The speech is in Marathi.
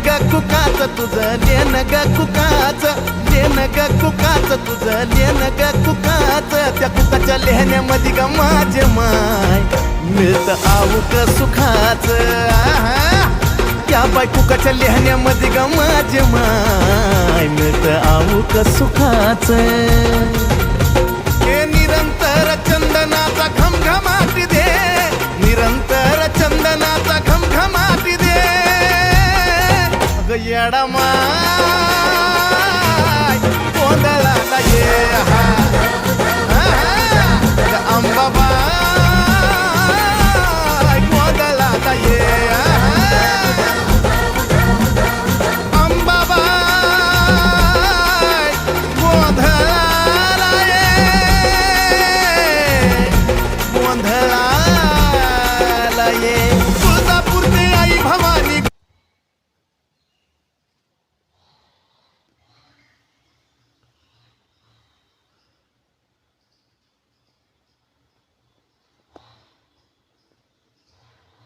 ग कुकाच तुझं लेन ग कुकाच लेन ग कुकाच तुझं लेन ग कुकाच त्या कुकाच्या लेहण्यामध्ये ग माझे माय मिळतं आऊक सुखाच त्या बाय कुकाच्या लेहण्यामध्ये ग माझे माय मिळतं आऊक सुखाच हे निरंतर चंदनाचा घमघमाटी दे निरंतर चंदनाचा घमघमाटी दे अग येडा माय गोंधळाला ये अंबाबाई गोंधळाला ये